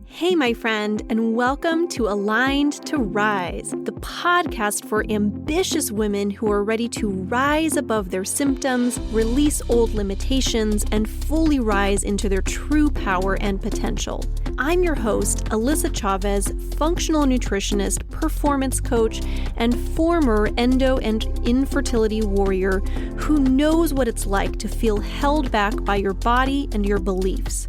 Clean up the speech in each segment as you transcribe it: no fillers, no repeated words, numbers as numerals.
Hey, my friend, and welcome to Aligned to Rise, the podcast for ambitious women who are ready to rise above their symptoms, release old limitations, and fully rise into their true power and potential. I'm your host, Alyssa Chavez, functional nutritionist, performance coach, and former endo and infertility warrior who knows what it's like to feel held back by your body and your beliefs.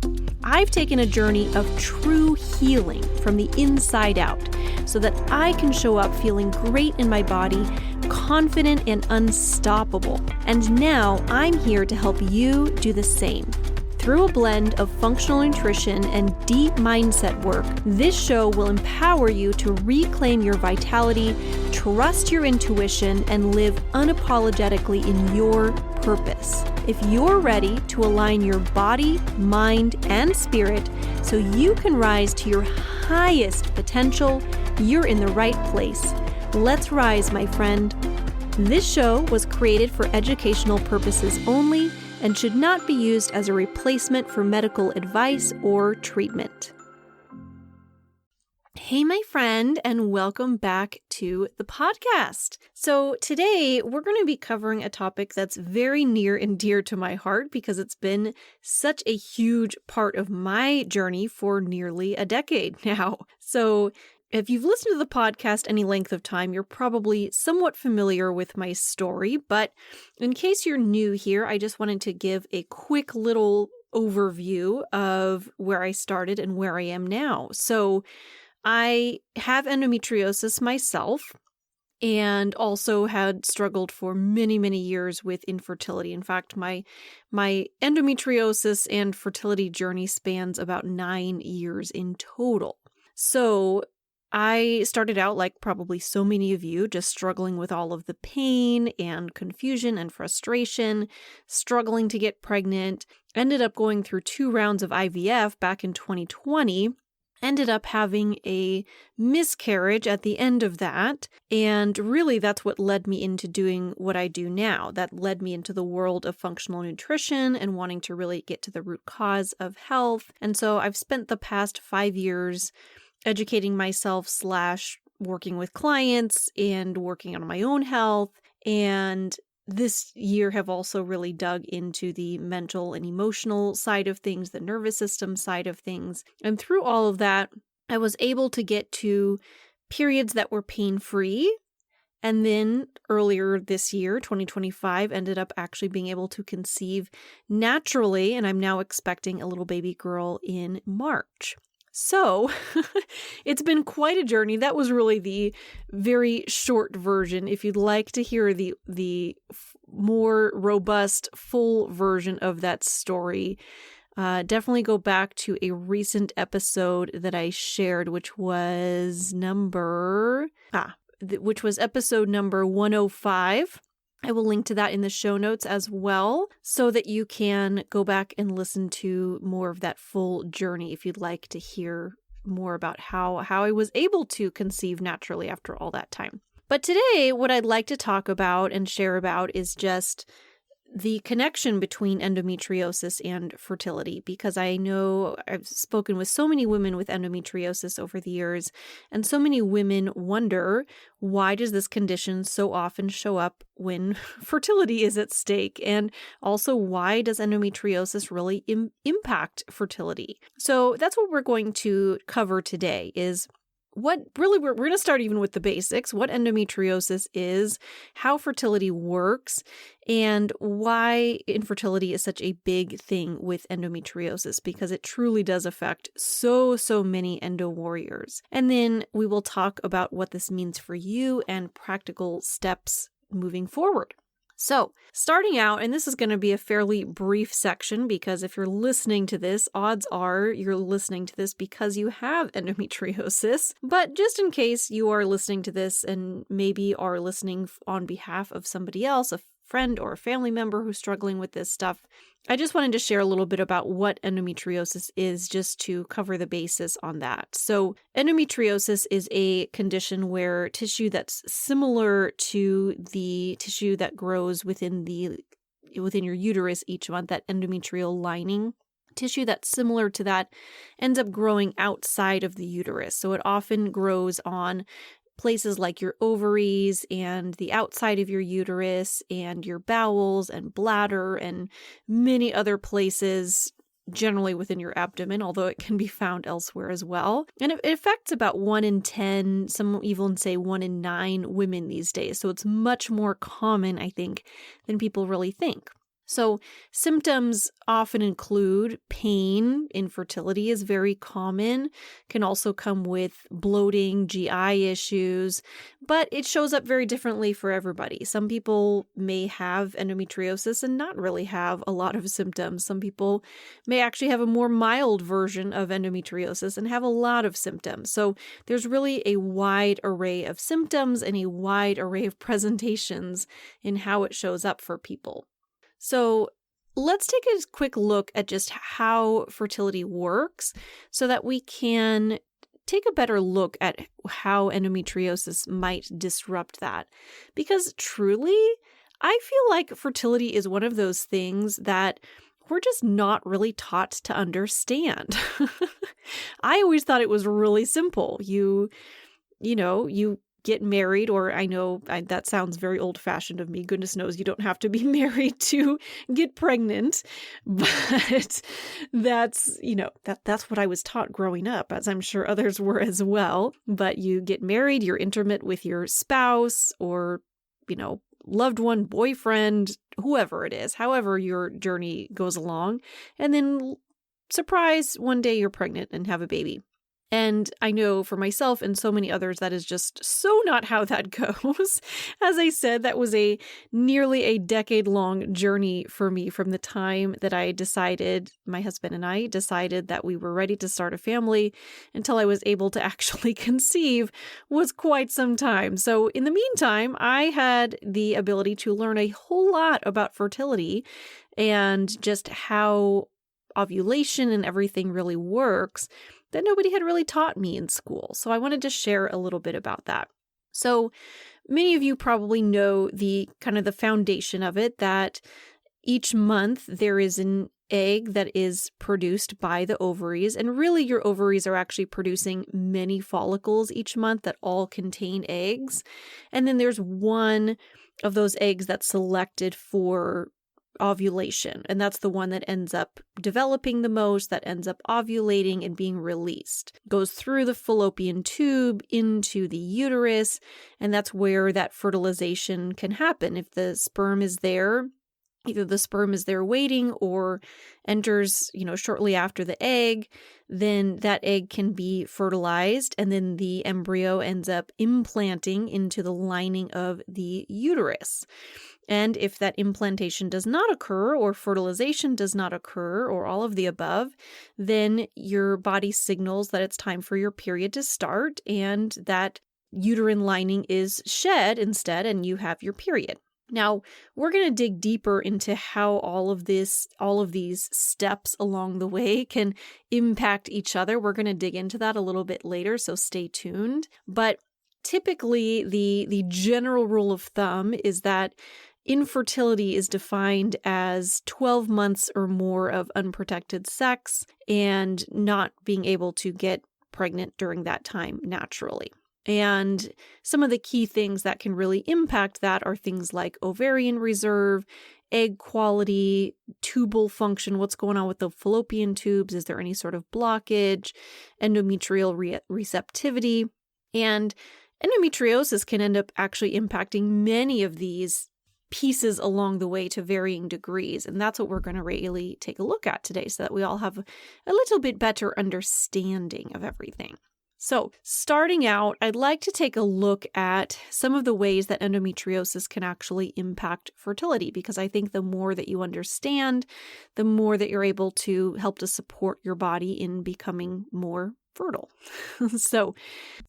I've taken a journey of true healing from the inside out so that I can show up feeling great in my body, confident and unstoppable. And now I'm here to help you do the same. Through a blend of functional nutrition and deep mindset work, this show will empower you to reclaim your vitality, trust your intuition, and live unapologetically in your purpose. If you're ready to align your body, mind, and spirit so you can rise to your highest potential, you're in the right place. Let's rise, my friend. This show was created for educational purposes only and should not be used as a replacement for medical advice or treatment. Hey, my friend, and welcome back to the podcast. So today we're going to be covering a topic that's very near and dear to my heart because it's been such a huge part of my journey for nearly a decade now. So if you've listened to the podcast any length of time, you're probably somewhat familiar with my story, but in case you're new here, I just wanted to give a quick little overview of where I started and where I am now. So I have endometriosis myself and also had struggled for many, many years with infertility. In fact, my endometriosis and fertility journey spans about 9 years in total. So I started out, like probably so many of you, just struggling with all of the pain and confusion and frustration, struggling to get pregnant, ended up going through 2 rounds of IVF back in 2020, ended up having a miscarriage at the end of that, and really that's what led me into doing what I do now. That led me into the world of functional nutrition and wanting to really get to the root cause of health. And so I've spent the past 5 years educating myself / working with clients and working on my own health. And this year have also really dug into the mental and emotional side of things, the nervous system side of things. And through all of that, I was able to get to periods that were pain-free. And then earlier this year, 2025, ended up actually being able to conceive naturally. And I'm now expecting a little baby girl in March. So it's been quite a journey. That was really the very short version. If you'd like to hear the more robust, full version of that story, definitely go back to a recent episode that I shared, which was episode number 105. I will link to that in the show notes as well so that you can go back and listen to more of that full journey if you'd like to hear more about how I was able to conceive naturally after all that time. But today, what I'd like to talk about and share about is just the connection between endometriosis and fertility, because I know I've spoken with so many women with endometriosis over the years, and so many women wonder, why does this condition so often show up when fertility is at stake? And also, why does endometriosis really impact fertility? So that's what we're going to cover today is we're going to start even with the basics, what endometriosis is, how fertility works, and why infertility is such a big thing with endometriosis, because it truly does affect so many endo warriors. And then we will talk about what this means for you and practical steps moving forward. So starting out, and this is going to be a fairly brief section because if you're listening to this, odds are you're listening to this because you have endometriosis. But just in case you are listening to this and maybe are listening on behalf of somebody else, a friend or a family member who's struggling with this stuff, I just wanted to share a little bit about what endometriosis is, just to cover the basis on that. So endometriosis is a condition where tissue that's similar to the tissue that grows within your uterus each month, that endometrial lining, tissue that's similar to that ends up growing outside of the uterus. So it often grows on places like your ovaries and the outside of your uterus and your bowels and bladder and many other places, generally within your abdomen, although it can be found elsewhere as well. And it affects about 1 in 10, some even say 1 in 9 women these days. So it's much more common, I think, than people really think. So symptoms often include pain. Infertility is very common, can also come with bloating, GI issues, but it shows up very differently for everybody. Some people may have endometriosis and not really have a lot of symptoms. Some people may actually have a more mild version of endometriosis and have a lot of symptoms. So there's really a wide array of symptoms and a wide array of presentations in how it shows up for people. So let's take a quick look at just how fertility works so that we can take a better look at how endometriosis might disrupt that. Because truly, I feel like fertility is one of those things that we're just not really taught to understand. I always thought it was really simple. You get married, or that sounds very old-fashioned of me. Goodness knows you don't have to be married to get pregnant, but that's what I was taught growing up, as I'm sure others were as well. But you get married, you're intimate with your spouse or, loved one, boyfriend, whoever it is, however your journey goes along, and then surprise, one day you're pregnant and have a baby. And I know for myself and so many others, that is just so not how that goes. As I said, that was nearly a decade-long journey for me from the time that my husband and I decided that we were ready to start a family until I was able to actually conceive was quite some time. So in the meantime, I had the ability to learn a whole lot about fertility and just how ovulation and everything really works that nobody had really taught me in school. So I wanted to share a little bit about that. So many of you probably know the foundation of it, that each month there is an egg that is produced by the ovaries. And really your ovaries are actually producing many follicles each month that all contain eggs. And then there's one of those eggs that's selected for ovulation. And that's the one that ends up developing the most, that ends up ovulating and being released. Goes through the fallopian tube into the uterus, and that's where that fertilization can happen. If the sperm is there, either the sperm is there waiting or enters, shortly after the egg, then that egg can be fertilized, and then the embryo ends up implanting into the lining of the uterus. And if that implantation does not occur, or fertilization does not occur, or all of the above, then your body signals that it's time for your period to start, and that uterine lining is shed instead, and you have your period. Now, we're going to dig deeper into how all of these steps along the way can impact each other. We're going to dig into that a little bit later, so stay tuned. But typically, the general rule of thumb is that infertility is defined as 12 months or more of unprotected sex and not being able to get pregnant during that time naturally. And some of the key things that can really impact that are things like ovarian reserve, egg quality, tubal function, what's going on with the fallopian tubes, is there any sort of blockage, endometrial receptivity, and endometriosis can end up actually impacting many of these pieces along the way to varying degrees. And that's what we're going to really take a look at today so that we all have a little bit better understanding of everything. So starting out, I'd like to take a look at some of the ways that endometriosis can actually impact fertility, because I think the more that you understand, the more that you're able to help to support your body in becoming more fertile. So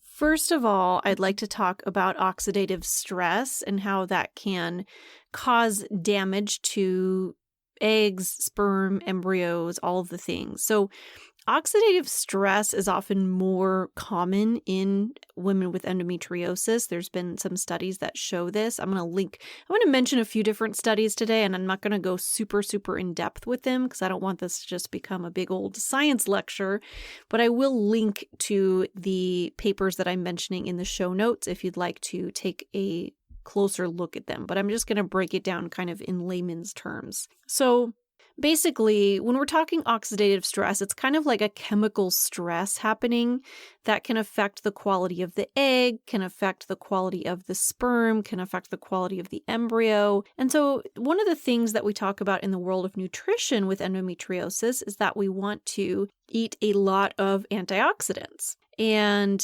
first of all, I'd like to talk about oxidative stress and how that can cause damage to eggs, sperm, embryos, all of the things. So Oxidative stress is often more common in women with endometriosis. There's been some studies that show this. I'm going to mention a few different studies today, and I'm not going to go super, super in depth with them because I don't want this to just become a big old science lecture, but I will link to the papers that I'm mentioning in the show notes if you'd like to take a closer look at them. But I'm just going to break it down kind of in layman's terms. So basically, when we're talking oxidative stress, it's kind of like a chemical stress happening that can affect the quality of the egg, can affect the quality of the sperm, can affect the quality of the embryo. And so one of the things that we talk about in the world of nutrition with endometriosis is that we want to eat a lot of antioxidants. And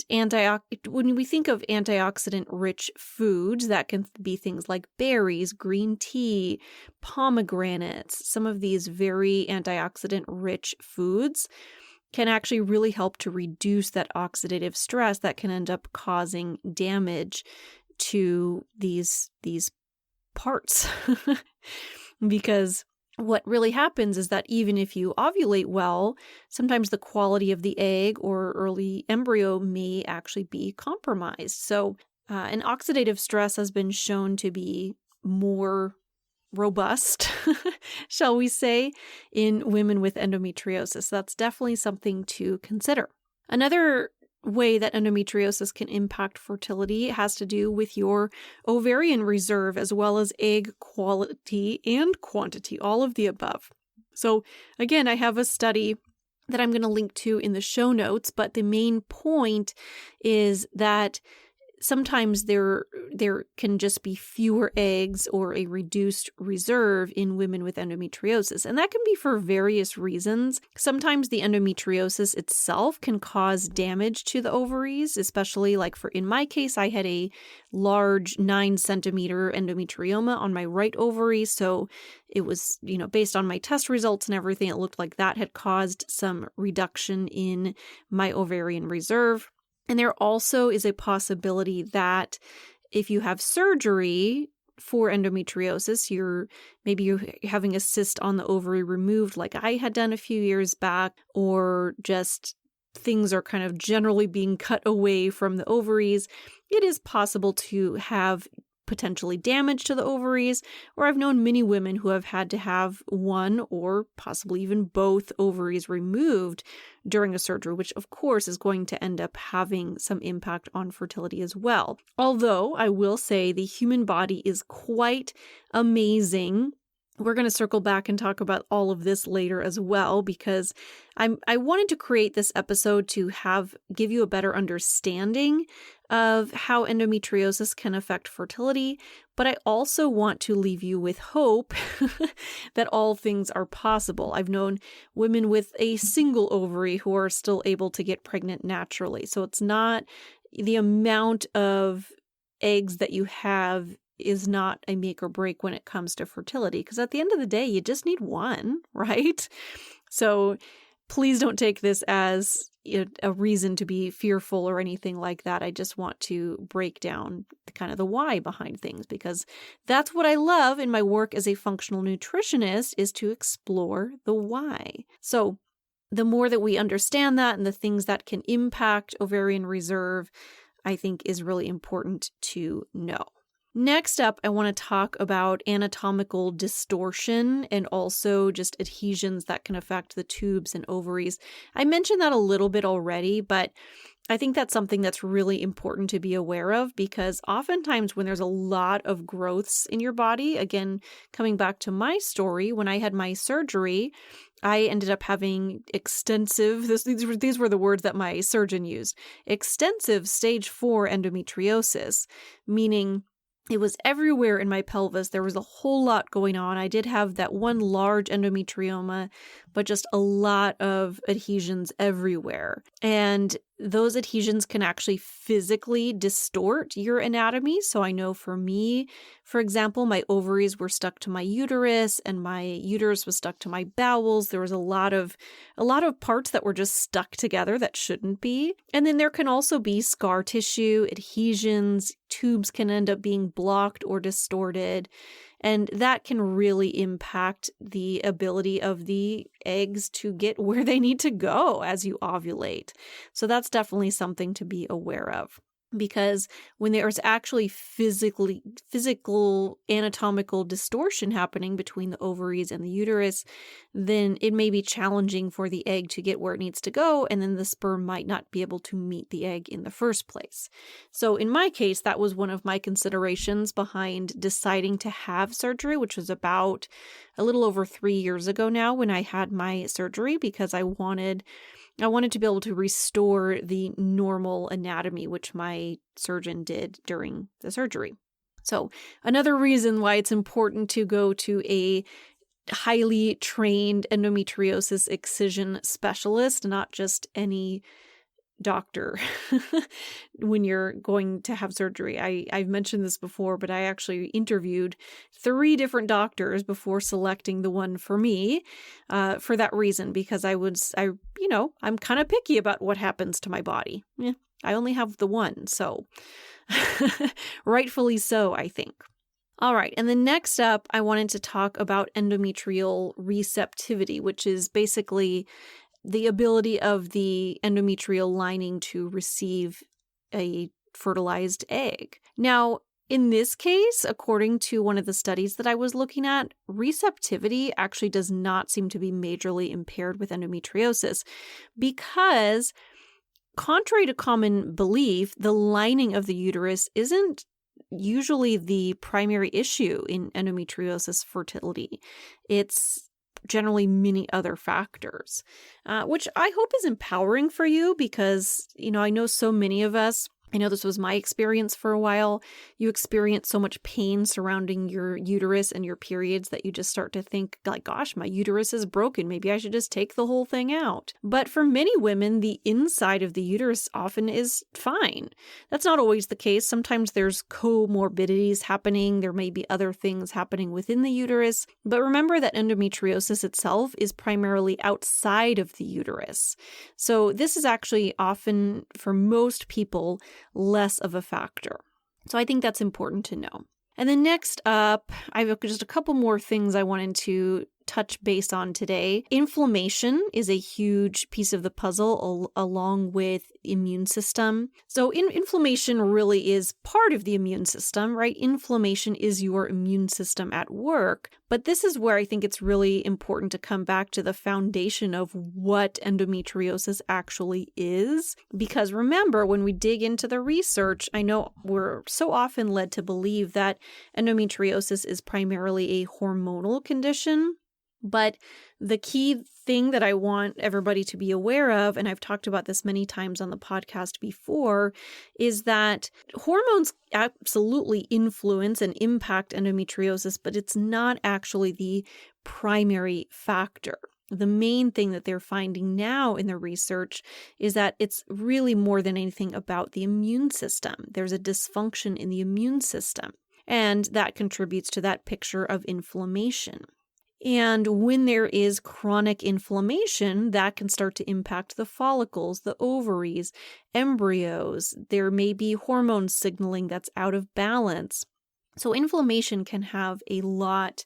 when we think of antioxidant-rich foods, that can be things like berries, green tea, pomegranates. Some of these very antioxidant-rich foods can actually really help to reduce that oxidative stress that can end up causing damage to these parts. Because what really happens is that even if you ovulate well, sometimes the quality of the egg or early embryo may actually be compromised. So an oxidative stress has been shown to be more robust, shall we say, in women with endometriosis. That's definitely something to consider. Another way that endometriosis can impact fertility has to do with your ovarian reserve as well as egg quality and quantity, all of the above. So again, I have a study that I'm going to link to in the show notes, but the main point is that sometimes there can just be fewer eggs or a reduced reserve in women with endometriosis. And that can be for various reasons. Sometimes the endometriosis itself can cause damage to the ovaries, especially in my case, I had a large 9-centimeter endometrioma on my right ovary. So it was, based on my test results and everything, it looked like that had caused some reduction in my ovarian reserve. And there also is a possibility that if you have surgery for endometriosis, you're having a cyst on the ovary removed like I had done a few years back, or just things are kind of generally being cut away from the ovaries. It is possible to have potentially damage to the ovaries, or I've known many women who have had to have one or possibly even both ovaries removed during a surgery, which of course is going to end up having some impact on fertility as well. Although I will say the human body is quite amazing. We're going to circle back and talk about all of this later as well, because I wanted to create this episode to give you a better understanding of how endometriosis can affect fertility, but I also want to leave you with hope that all things are possible. I've known women with a single ovary who are still able to get pregnant naturally. So it's not the amount of eggs that you have is not a make or break when it comes to fertility, because at the end of the day, you just need one, right? So please don't take this as a reason to be fearful or anything like that. I just want to break down kind of the why behind things, because that's what I love in my work as a functional nutritionist, is to explore the why. So the more that we understand that and the things that can impact ovarian reserve, I think is really important to know. Next up, I want to talk about anatomical distortion and also just adhesions that can affect the tubes and ovaries. I mentioned that a little bit already, but I think that's something that's really important to be aware of, because oftentimes when there's a lot of growths in your body, again, coming back to my story, when I had my surgery, I ended up having extensive, these were the words that my surgeon used, extensive stage 4 endometriosis, meaning it was everywhere in my pelvis. There was a whole lot going on. I did have that one large endometrioma, but just a lot of adhesions everywhere. And those adhesions can actually physically distort your anatomy. So I know for me, for example, my ovaries were stuck to my uterus and my uterus was stuck to my bowels. There was a lot of parts that were just stuck together that shouldn't be. And then there can also be scar tissue, adhesions, tubes can end up being blocked or distorted. And that can really impact the ability of the eggs to get where they need to go as you ovulate. So that's definitely something to be aware of. Because when there's actually physical anatomical distortion happening between the ovaries and the uterus, then it may be challenging for the egg to get where it needs to go, and then the sperm might not be able to meet the egg in the first place. So in my case, that was one of my considerations behind deciding to have surgery, which was about a little over 3 years ago now when I had my surgery, because I wanted to be able to restore the normal anatomy, which my surgeon did during the surgery. So another reason why it's important to go to a highly trained endometriosis excision specialist, not just any doctor when you're going to have surgery. I've mentioned this before, but I actually interviewed 3 different doctors before selecting the one for me, for that reason, because I'm kind of picky about what happens to my body. I only have the one, so rightfully so, I think. All right, and then next up, I wanted to talk about endometrial receptivity, which is basically the ability of the endometrial lining to receive a fertilized egg. Now, in this case, according to one of the studies that I was looking at, receptivity actually does not seem to be majorly impaired with endometriosis because, contrary to common belief, the lining of the uterus isn't usually the primary issue in endometriosis fertility. It's generally many other factors, which I hope is empowering for you because, I know so many of us, I know this was my experience for a while. You experience so much pain surrounding your uterus and your periods that you just start to think like, gosh, my uterus is broken. Maybe I should just take the whole thing out. But for many women, the inside of the uterus often is fine. That's not always the case. Sometimes there's comorbidities happening. There may be other things happening within the uterus. But remember that endometriosis itself is primarily outside of the uterus. So this is actually often, for most people, less of a factor. So I think that's important to know. And then next up, I have just a couple more things I wanted to touch base on today. Inflammation is a huge piece of the puzzle along with immune system. So inflammation really is part of the immune system, right? Inflammation is your immune system at work. But this is where I think it's really important to come back to the foundation of what endometriosis actually is. Because remember, when we dig into the research, I know we're so often led to believe that endometriosis is primarily a hormonal condition. But the key thing that I want everybody to be aware of, and I've talked about this many times on the podcast before, is that hormones absolutely influence and impact endometriosis, but it's not actually the primary factor. The main thing that they're finding now in the research is that it's really more than anything about the immune system. There's a dysfunction in the immune system, and that contributes to that picture of inflammation. And when there is chronic inflammation, that can start to impact the follicles, the ovaries, embryos. There may be hormone signaling that's out of balance. So inflammation can have a lot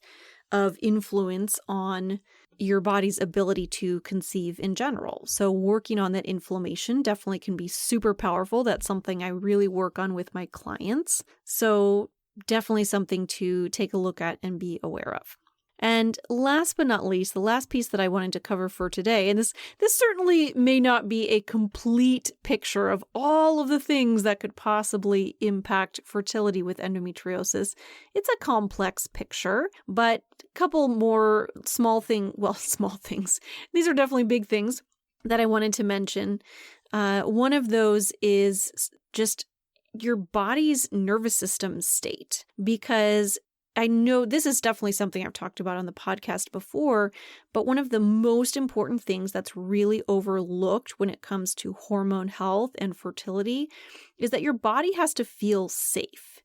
of influence on your body's ability to conceive in general. So working on that inflammation definitely can be super powerful. That's something I really work on with my clients. So definitely something to take a look at and be aware of. And last but not least, the last piece that I wanted to cover for today, and this certainly may not be a complete picture of all of the things that could possibly impact fertility with endometriosis. It's a complex picture, but a couple more small things. These are definitely big things that I wanted to mention. One of those is just your body's nervous system state, because I know this is definitely something I've talked about on the podcast before, but one of the most important things that's really overlooked when it comes to hormone health and fertility is that your body has to feel safe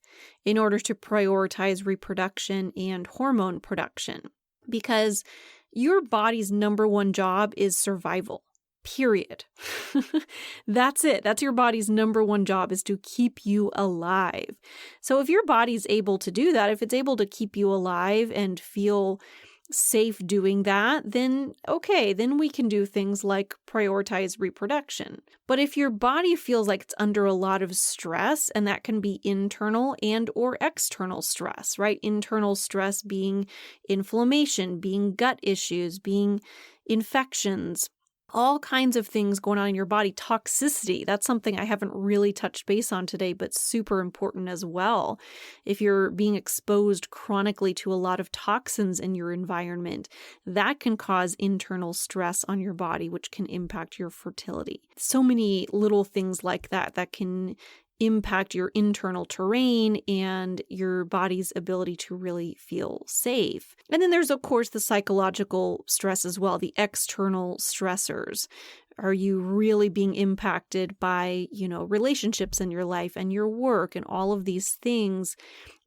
in order to prioritize reproduction and hormone production, because your body's number one job is survival. period. That's it. That's your body's number one job, is to keep you alive. So if your body's able to do that, if it's able to keep you alive and feel safe doing that, then okay, then we can do things like prioritize reproduction. But if your body feels like it's under a lot of stress, and that can be internal and or external stress, right? Internal stress being inflammation, being gut issues, being infections, all kinds of things going on in your body. Toxicity, that's something I haven't really touched base on today, but super important as well. If you're being exposed chronically to a lot of toxins in your environment, that can cause internal stress on your body, which can impact your fertility. So many little things like that that can impact your internal terrain and your body's ability to really feel safe. And then there's, of course, the psychological stress as well, the external stressors. Are you really being impacted by, relationships in your life and your work and all of these things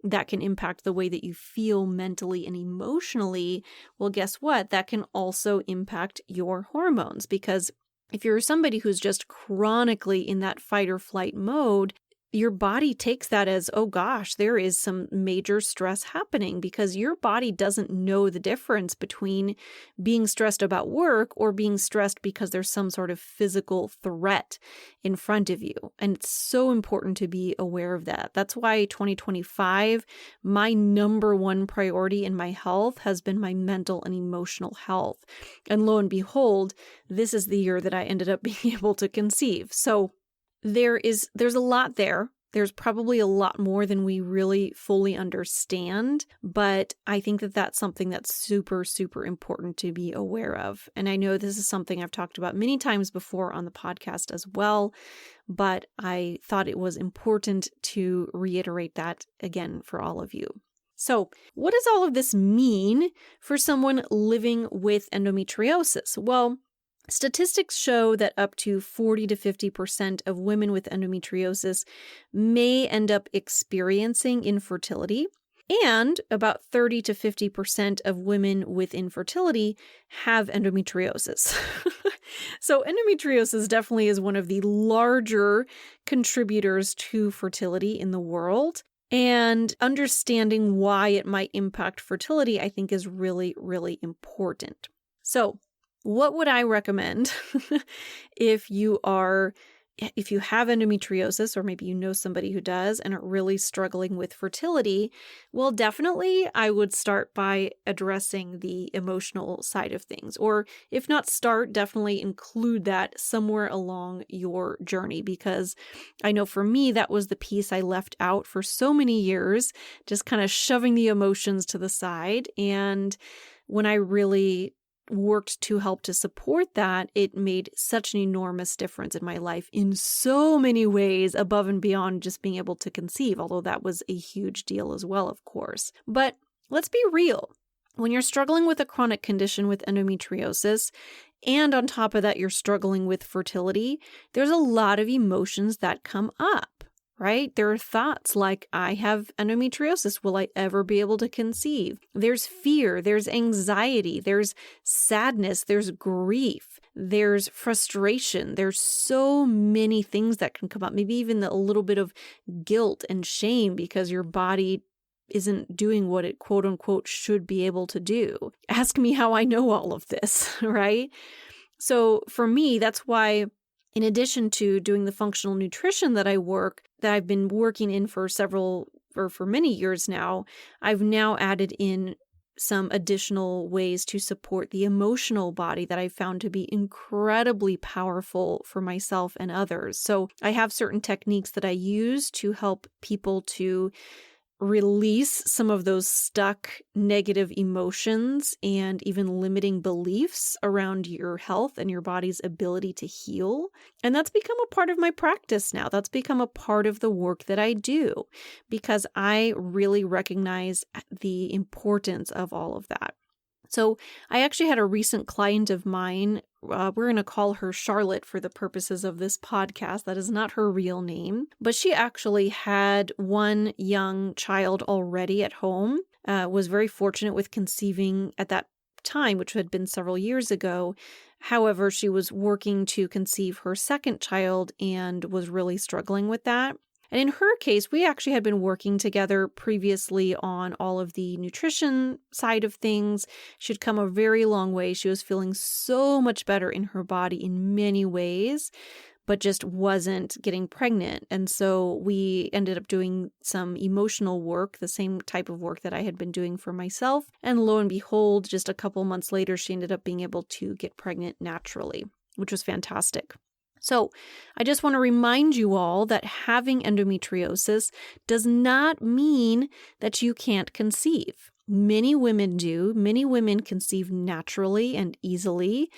that can impact the way that you feel mentally and emotionally? Well, guess what? That can also impact your hormones, because if you're somebody who's just chronically in that fight or flight mode, your body takes that as, oh gosh, there is some major stress happening, because your body doesn't know the difference between being stressed about work or being stressed because there's some sort of physical threat in front of you. And it's so important to be aware of that. That's why 2025, my number one priority in my health has been my mental and emotional health. And lo and behold, this is the year that I ended up being able to conceive. So there's a lot there. There's probably a lot more than we really fully understand, but I think that that's something that's super, super important to be aware of. And I know this is something I've talked about many times before on the podcast as well, but I thought it was important to reiterate that again for all of you. So, what does all of this mean for someone living with endometriosis? Well, statistics show that up to 40 to 50% of women with endometriosis may end up experiencing infertility, and about 30 to 50% of women with infertility have endometriosis. So endometriosis definitely is one of the larger contributors to fertility in the world. And understanding why it might impact fertility, I think, is really, really important. So what would I recommend if you have endometriosis, or maybe you know somebody who does and are really struggling with fertility? Well, definitely I would start by addressing the emotional side of things. Or if not start, definitely include that somewhere along your journey, because I know for me, that was the piece I left out for so many years, just kind of shoving the emotions to the side. And when I really worked to help to support that, it made such an enormous difference in my life in so many ways, above and beyond just being able to conceive, although that was a huge deal as well, of course. But let's be real. When you're struggling with a chronic condition with endometriosis, and on top of that, you're struggling with fertility, there's a lot of emotions that come up. Right? There are thoughts like, I have endometriosis. Will I ever be able to conceive? There's fear, there's anxiety, there's sadness, there's grief, there's frustration. There's so many things that can come up, maybe even a little bit of guilt and shame because your body isn't doing what it quote unquote should be able to do. Ask me how I know all of this, right? So for me, that's why, in addition to doing the functional nutrition that I've been working in for many years now, I've now added in some additional ways to support the emotional body that I found to be incredibly powerful for myself and others. So I have certain techniques that I use to help people to release some of those stuck negative emotions and even limiting beliefs around your health and your body's ability to heal. And that's become a part of my practice now. That's become a part of the work that I do, because I really recognize the importance of all of that. So I actually had a recent client of mine. We're going to call her Charlotte for the purposes of this podcast. That is not her real name, but she actually had one young child already at home, was very fortunate with conceiving at that time, which had been several years ago, However, she was working to conceive her second child and was really struggling with that. And in her case, we actually had been working together previously on all of the nutrition side of things. She'd come a very long way. She was feeling so much better in her body in many ways, but just wasn't getting pregnant. And so we ended up doing some emotional work, the same type of work that I had been doing for myself. And lo and behold, just a couple months later, she ended up being able to get pregnant naturally, which was fantastic. So I just want to remind you all that having endometriosis does not mean that you can't conceive. Many women do. Many women conceive naturally and easily.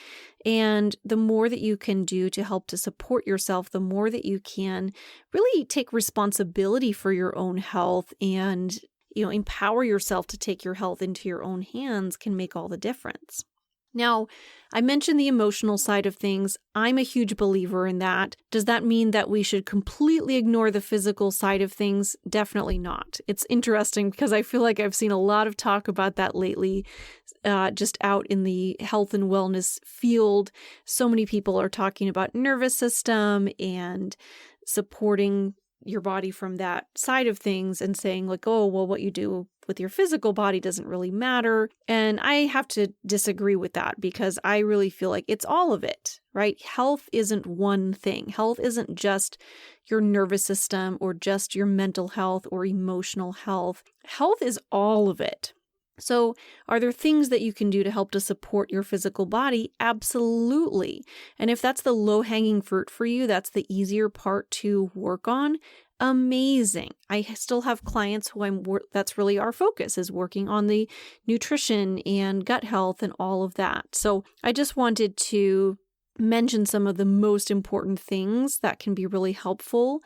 And the more that you can do to help to support yourself, the more that you can really take responsibility for your own health and, empower yourself to take your health into your own hands can make all the difference. Now, I mentioned the emotional side of things. I'm a huge believer in that. Does that mean that we should completely ignore the physical side of things? Definitely not. It's interesting because I feel like I've seen a lot of talk about that lately, just out in the health and wellness field. So many people are talking about nervous system and supporting your body from that side of things and saying like, oh, well, what you do with your physical body doesn't really matter. And I have to disagree with that because I really feel like it's all of it, right? Health isn't one thing. Health isn't just your nervous system or just your mental health or emotional health. Health is all of it. So are there things that you can do to help to support your physical body? Absolutely. And if that's the low-hanging fruit for you, that's the easier part to work on. Amazing. I still have clients who that's really our focus is working on the nutrition and gut health and all of that. So I just wanted to mention some of the most important things that can be really helpful.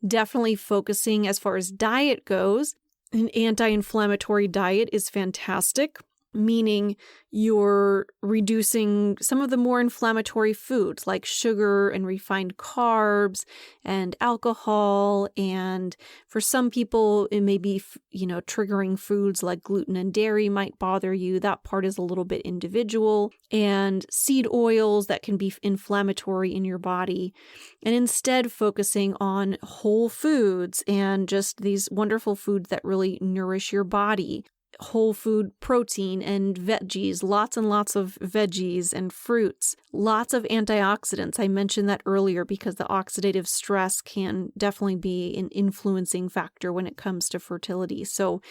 Definitely focusing as far as diet goes. An anti-inflammatory diet is fantastic, meaning you're reducing some of the more inflammatory foods like sugar and refined carbs and alcohol. And for some people, it may be, triggering foods like gluten and dairy might bother you. That part is a little bit individual. And seed oils that can be inflammatory in your body. And instead focusing on whole foods and just these wonderful foods that really nourish your body. Whole food protein and veggies, lots and lots of veggies and fruits, lots of antioxidants. I mentioned that earlier because the oxidative stress can definitely be an influencing factor when it comes to fertility. So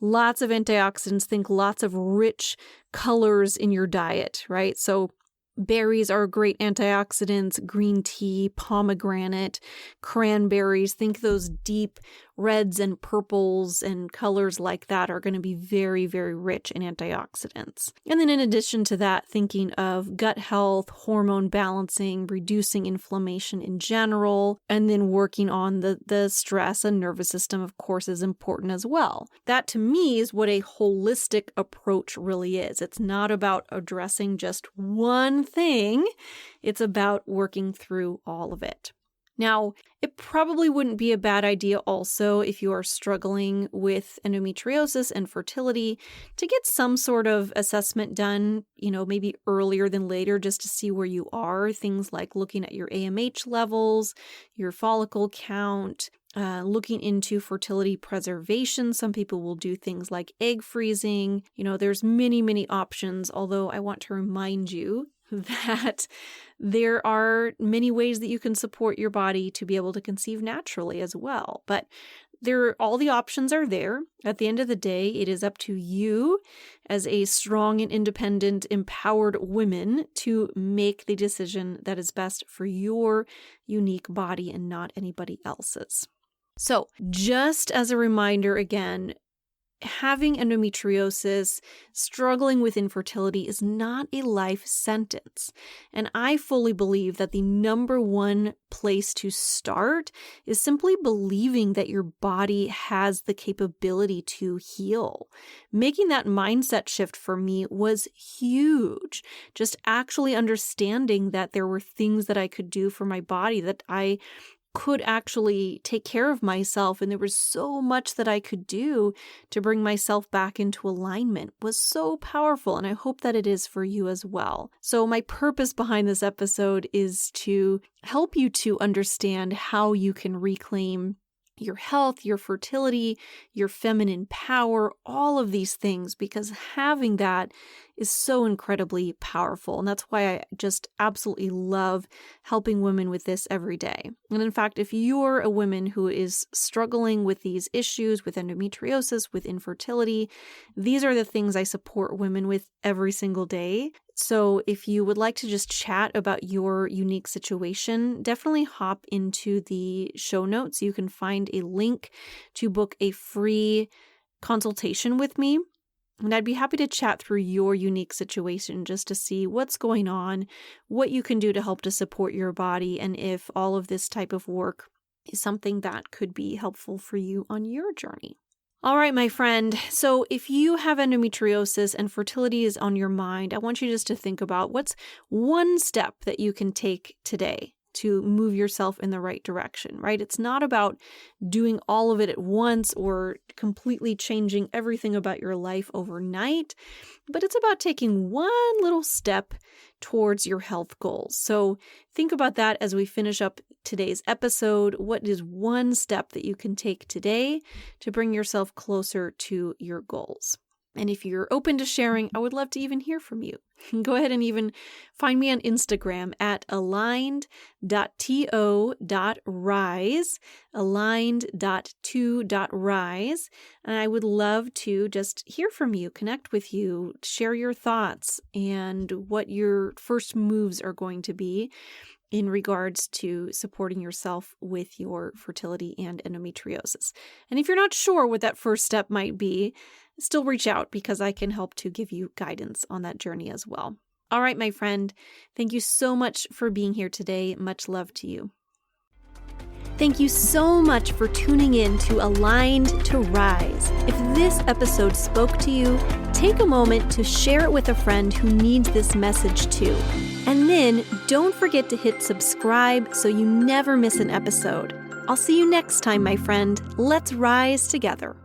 lots of antioxidants, think lots of rich colors in your diet, right? So berries are great antioxidants, green tea, pomegranate, cranberries. Think those deep reds and purples and colors like that are going to be very, very rich in antioxidants. And then in addition to that, thinking of gut health, hormone balancing, reducing inflammation in general, and then working on the stress and nervous system, of course, is important as well. That to me is what a holistic approach really is. It's not about addressing just one thing. It's about working through all of it. Now, it probably wouldn't be a bad idea also if you are struggling with endometriosis and fertility to get some sort of assessment done, maybe earlier than later just to see where you are. Things like looking at your AMH levels, your follicle count, looking into fertility preservation. Some people will do things like egg freezing. There's many, many options, although I want to remind you that there are many ways that you can support your body to be able to conceive naturally as well. But all the options are there. At the end of the day, it is up to you as a strong and independent, empowered woman to make the decision that is best for your unique body and not anybody else's. So just as a reminder again, having endometriosis, struggling with infertility is not a life sentence. And I fully believe that the number one place to start is simply believing that your body has the capability to heal. Making that mindset shift for me was huge. Just actually understanding that there were things that I could do for my body that I could actually take care of myself, and there was so much that I could do to bring myself back into alignment was so powerful, and I hope that it is for you as well. So my purpose behind this episode is to help you to understand how you can reclaim your health, your fertility, your feminine power, all of these things, because having that is so incredibly powerful. And that's why I just absolutely love helping women with this every day. And in fact, if you're a woman who is struggling with these issues, with endometriosis, with infertility, these are the things I support women with every single day. So if you would like to just chat about your unique situation, definitely hop into the show notes. You can find a link to book a free consultation with me. And I'd be happy to chat through your unique situation just to see what's going on, what you can do to help to support your body, and if all of this type of work is something that could be helpful for you on your journey. All right, my friend. So if you have endometriosis and fertility is on your mind, I want you just to think about what's one step that you can take today to move yourself in the right direction, right? It's not about doing all of it at once or completely changing everything about your life overnight, but it's about taking one little step towards your health goals. So think about that as we finish up today's episode. What is one step that you can take today to bring yourself closer to your goals? And if you're open to sharing, I would love to even hear from you. Go ahead and even find me on Instagram at aligned.to.rise, aligned.to.rise. And I would love to just hear from you, connect with you, share your thoughts and what your first moves are going to be in regards to supporting yourself with your fertility and endometriosis. And if you're not sure what that first step might be, still reach out because I can help to give you guidance on that journey as well. All right, my friend, thank you so much for being here today. Much love to you. Thank you so much for tuning in to Aligned to Rise. If this episode spoke to you, take a moment to share it with a friend who needs this message too. And then don't forget to hit subscribe so you never miss an episode. I'll see you next time, my friend. Let's rise together.